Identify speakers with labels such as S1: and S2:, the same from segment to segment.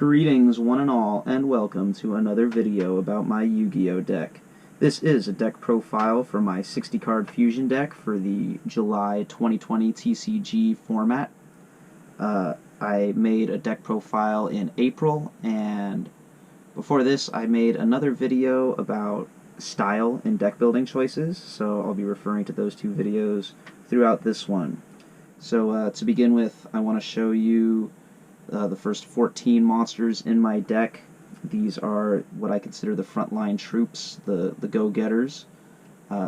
S1: Greetings one and all, and welcome to another video about my Yu-Gi-Oh deck. This is a deck profile for my 60-card fusion deck for the July 2020 TCG format. I made a deck profile in April, and before this I made another video about style and deck building choices, so I'll be referring to those two videos throughout this one. So to begin with, I want to show you the first 14 monsters in my deck. These are what I consider the frontline troops, the go-getters.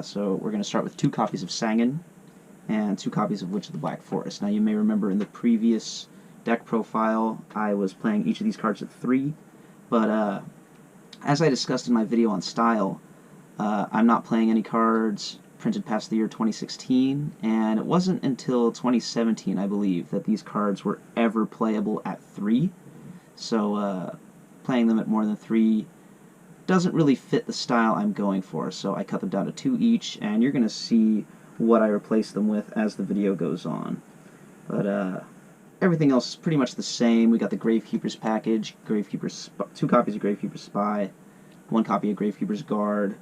S1: So we're going to start with 2 copies of Sangan and 2 copies of Witch of the Black Forest. Now you may remember in the previous deck profile I was playing each of these cards at 3, but as I discussed in my video on style, I'm not playing any cards printed past the year 2016, and it wasn't until 2017, I believe, that these cards were ever playable at 3. So playing them at more than 3 doesn't really fit the style I'm going for, so I cut them down to 2 each, and you're going to see what I replace them with as the video goes on. But everything else is pretty much the same. We got the Gravekeeper's package, 2 copies of Gravekeeper's Spy, 1 copy of Gravekeeper's Guard,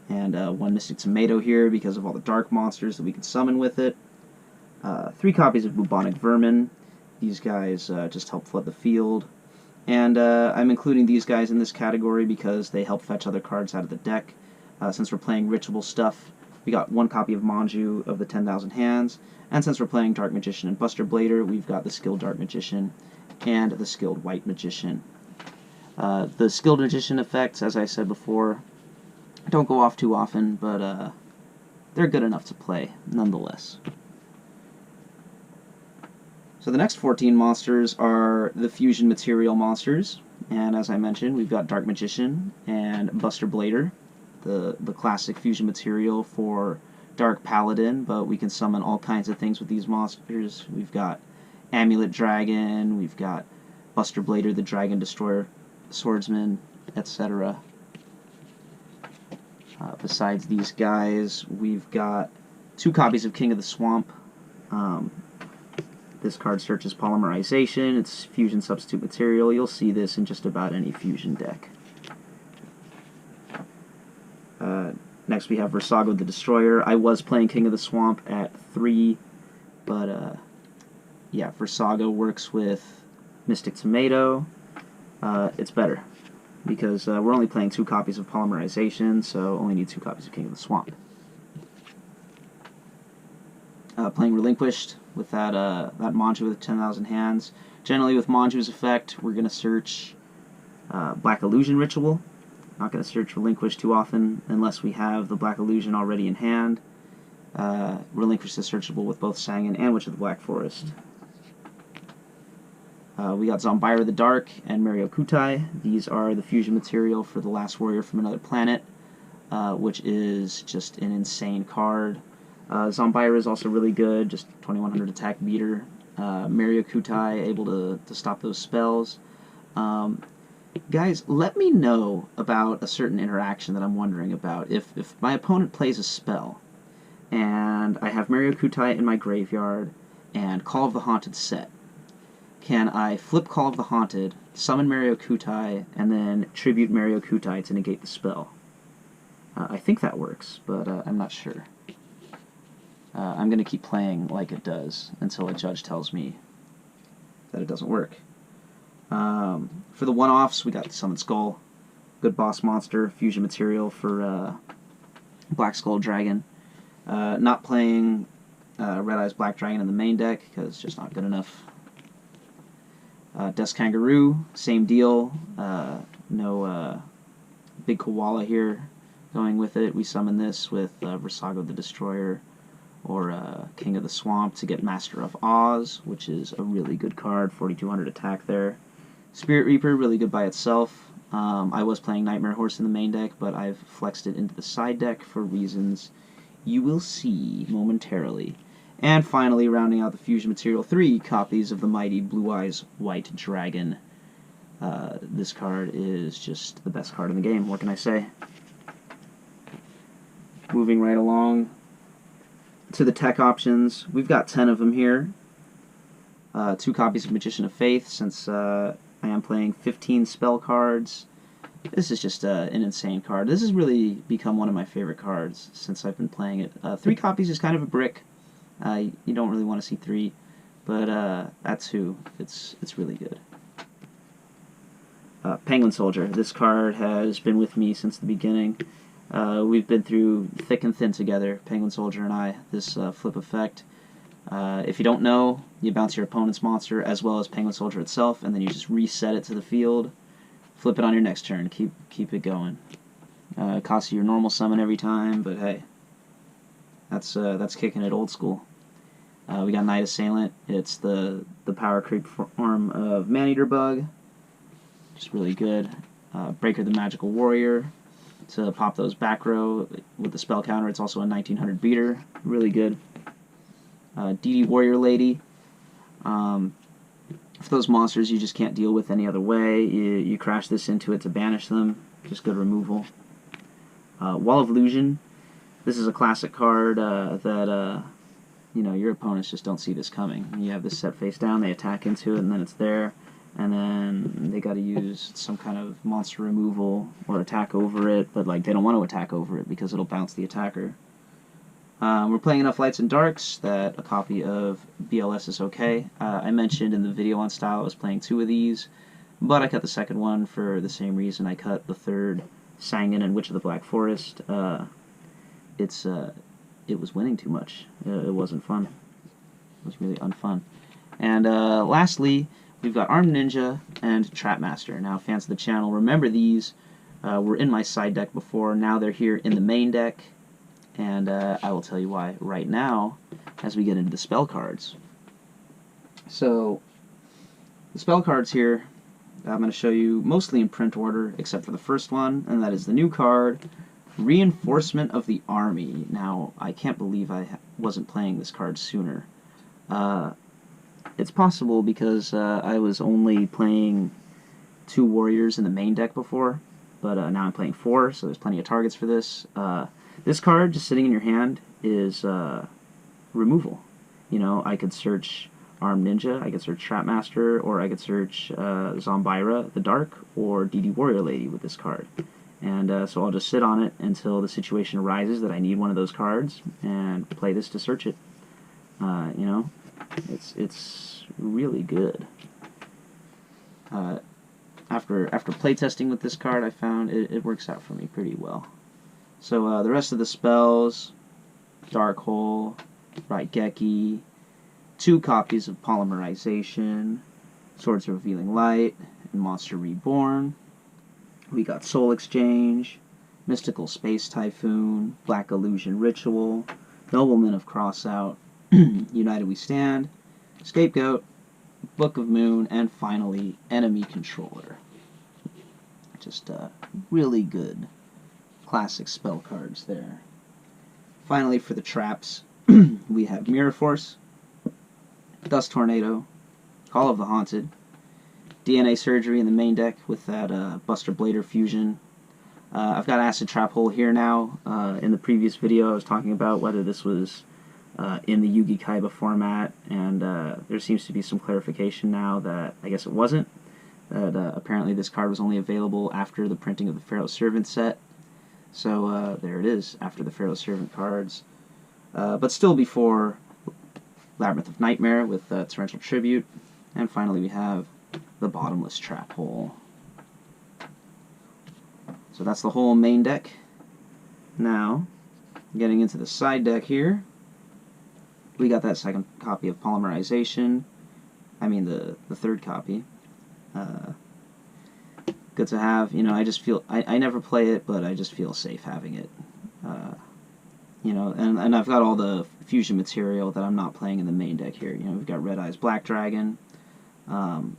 S1: and 1 Mystic Tomato here because of all the dark monsters that we can summon with it. 3 copies of Bubonic Vermin. These guys just help flood the field. And I'm including these guys in this category because they help fetch other cards out of the deck. Since we're playing ritual stuff, we got 1 copy of Manju of the 10,000 Hands. And since we're playing Dark Magician and Buster Blader, we've got the Skilled Dark Magician and the Skilled White Magician. The Skilled Magician effects, as I said before, don't go off too often, but they're good enough to play nonetheless. So the next 14 monsters are the fusion material monsters, and as I mentioned, we've got Dark Magician and Buster Blader, the classic fusion material for Dark Paladin, but we can summon all kinds of things with these monsters. We've got Amulet Dragon, we've got Buster Blader, the Dragon Destroyer Swordsman, etc. Besides these guys, we've got 2 copies of King of the Swamp. This card searches polymerization. It's fusion substitute material. You'll see this in just about any fusion deck. Next we have Versago the Destroyer. I was playing King of the Swamp at 3, but yeah, Versago works with Mystic Tomato. It's better, because we're only playing 2 copies of Polymerization, so only need 2 copies of King of the Swamp. Playing Relinquished with that Manju with 10,000 Hands. Generally with Manju's effect, we're going to search Black Illusion Ritual. Not going to search Relinquish too often unless we have the Black Illusion already in hand. Relinquish is searchable with both Sangan and Witch of the Black Forest. We got Zombira the Dark and Mario Kutai. These are the fusion material for the Last Warrior from Another Planet, which is just an insane card. Zombira is also really good, just 2100 attack beater. Mario Kutai able to stop those spells. Guys, let me know about a certain interaction that I'm wondering about. If my opponent plays a spell, and I have Mario Kutai in my graveyard, and Call of the Haunted set, can I flip Call of the Haunted, summon Mario Kutai, and then tribute Mario Kutai to negate the spell? I think that works, but I'm not sure. I'm going to keep playing like it does until a judge tells me that it doesn't work. For the one-offs, we got Summon Skull, good boss monster, fusion material for Black Skull Dragon. Not playing Red Eyes Black Dragon in the main deck because it's just not good enough. Death Kangaroo, same deal. No big koala here going with it. We summon this with Versago the Destroyer or King of the Swamp to get Master of Oz, which is a really good card, 4200 attack there. Spirit Reaper, really good by itself. I was playing Nightmare Horse in the main deck, but I've flexed it into the side deck for reasons you will see momentarily. And finally, rounding out the fusion material, 3 copies of the mighty Blue Eyes White Dragon. This card is just the best card in the game, what can I say? Moving right along to the tech options, we've got 10 of them here. 2 copies of Magician of Faith, since I am playing 15 spell cards. This is just an insane card. This has really become one of my favorite cards since I've been playing it. 3 copies is kind of a brick. You don't really want to see 3, but at 2, it's really good. Penguin Soldier. This card has been with me since the beginning. We've been through thick and thin together, Penguin Soldier and I. This flip effect. If you don't know, you bounce your opponent's monster as well as Penguin Soldier itself, and then you just reset it to the field. Flip it on your next turn. Keep it going. It costs you your normal summon every time, but hey, that's kicking it old school. We got Night Assailant. It's the power creep form of Maneater Bug. Just really good. Breaker the Magical Warrior to pop those back row with the spell counter. It's also a 1900 beater. Really good. DD Warrior Lady. For those monsters you just can't deal with any other way, you crash this into it to banish them. Just good removal. Wall of Illusion. This is a classic card that you know, your opponents just don't see this coming. You have this set face down, they attack into it, and then it's there, and then they got to use some kind of monster removal or attack over it, but like they don't want to attack over it because it'll bounce the attacker. We're playing enough lights and darks that a copy of BLS is okay. I mentioned in the video on style I was playing 2 of these, but I cut the second one for the same reason I cut the third, Sangan and Witch of the Black Forest. It was winning too much. It wasn't fun. It was really unfun. And lastly, we've got Armed Ninja and Trapmaster. Now, fans of the channel, remember these were in my side deck before. Now they're here in the main deck. And I will tell you why right now as we get into the spell cards. So, the spell cards here, I'm going to show you mostly in print order, except for the first one, and that is the new card, Reinforcement of the Army. Now, I can't believe I wasn't playing this card sooner. It's possible because I was only playing 2 warriors in the main deck before, but now I'm playing 4, so there's plenty of targets for this. This card, just sitting in your hand, is removal. You know, I could search Armed Ninja, I could search Trapmaster, or I could search Zombira the Dark, or DD Warrior Lady with this card. And so I'll just sit on it until the situation arises that I need one of those cards, and play this to search it. You know, it's really good. After playtesting with this card, I found it works out for me pretty well. So the rest of the spells, Dark Hole, Raigeki, 2 copies of Polymerization, Swords of Revealing Light, and Monster Reborn. We got Soul Exchange, Mystical Space Typhoon, Black Illusion Ritual, Nobleman of Crossout, United We Stand, Scapegoat, Book of Moon, and finally, Enemy Controller. Just really good classic spell cards there. Finally, for the traps, we have Mirror Force, Dust Tornado, Call of the Haunted, DNA Surgery in the main deck with that Buster Blader fusion. I've got Acid Trap Hole here now. In the previous video I was talking about whether this was in the Yugi Kaiba format, and there seems to be some clarification now that I guess it wasn't. That apparently this card was only available after the printing of the Pharaoh's Servant set. So there it is, after the Pharaoh's Servant cards. But still before Labyrinth of Nightmare with Torrential Tribute. And finally we have the Bottomless Trap Hole. So that's the whole main deck. Now, getting into the side deck here, we got that second copy of Polymerization. I mean the third copy. Good to have. You know, I just feel, I never play it, but I just feel safe having it. You know, and I've got all the fusion material that I'm not playing in the main deck here. You know, we've got Red Eyes Black Dragon,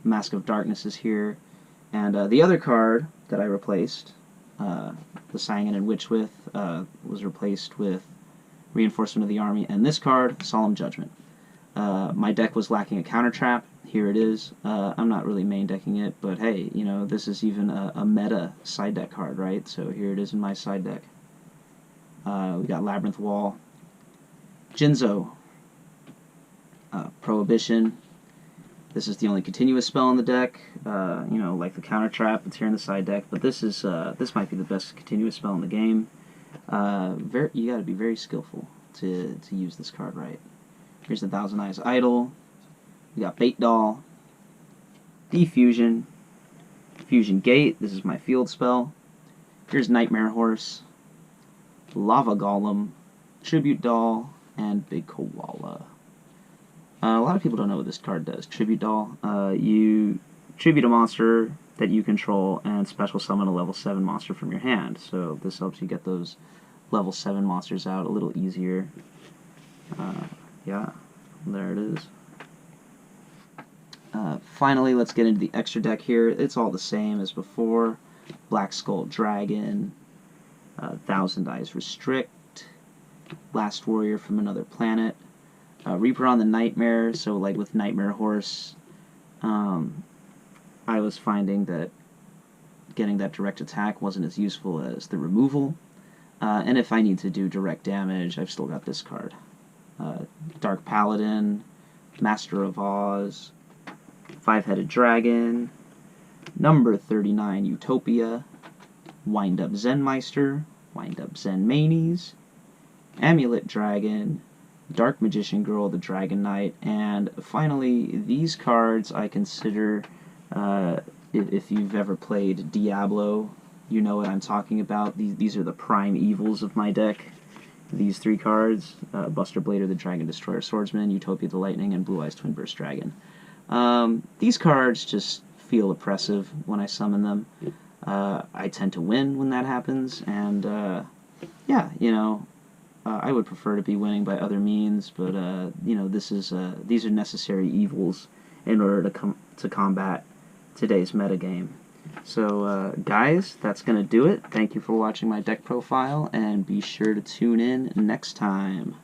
S1: Mask of Darkness is here, and the other card that I replaced, the Sangan and Witch with, was replaced with Reinforcement of the Army, and this card, Solemn Judgment. My deck was lacking a counter trap. Here it is. I'm not really main decking it, but hey, you know, this is even a meta side deck card, right? So here it is in my side deck. We got Labyrinth Wall, Jinzo, Prohibition, This is the only continuous spell in the deck. You know, like the counter trap, it's here in the side deck, but this might be the best continuous spell in the game. You got to be very skillful to use this card right. Here's the Thousand Eyes Idol. We got Bait Doll, Defusion, Fusion Gate. This is my field spell. Here's Nightmare Horse, Lava Golem, Tribute Doll, and Big Koala. A lot of people don't know what this card does. Tribute Doll. You tribute a monster that you control and special summon a level 7 monster from your hand. So this helps you get those level 7 monsters out a little easier. Yeah, there it is. Finally, let's get into the extra deck here. It's all the same as before. Black Skull Dragon, Thousand Eyes Restrict, Last Warrior from Another Planet, Reaper on the Nightmare. So like with Nightmare Horse, I was finding that getting that direct attack wasn't as useful as the removal. And if I need to do direct damage, I've still got this card. Dark Paladin, Master of Oz, Five-Headed Dragon, Number 39 Utopia, Wind-Up Zenmeister, Wind-Up Zen Manies, Amulet Dragon, Dark Magician Girl, the Dragon Knight, and finally, these cards I consider, if you've ever played Diablo, you know what I'm talking about. These are the prime evils of my deck. These 3 cards, Buster Blader, the Dragon Destroyer Swordsman, Utopia the Lightning, and Blue Eyes Twin Burst Dragon. These cards just feel oppressive when I summon them. I tend to win when that happens, and yeah, you know, I would prefer to be winning by other means, but you know, these are necessary evils in order to combat today's metagame. So, guys, that's going to do it. Thank you for watching my deck profile, and be sure to tune in next time.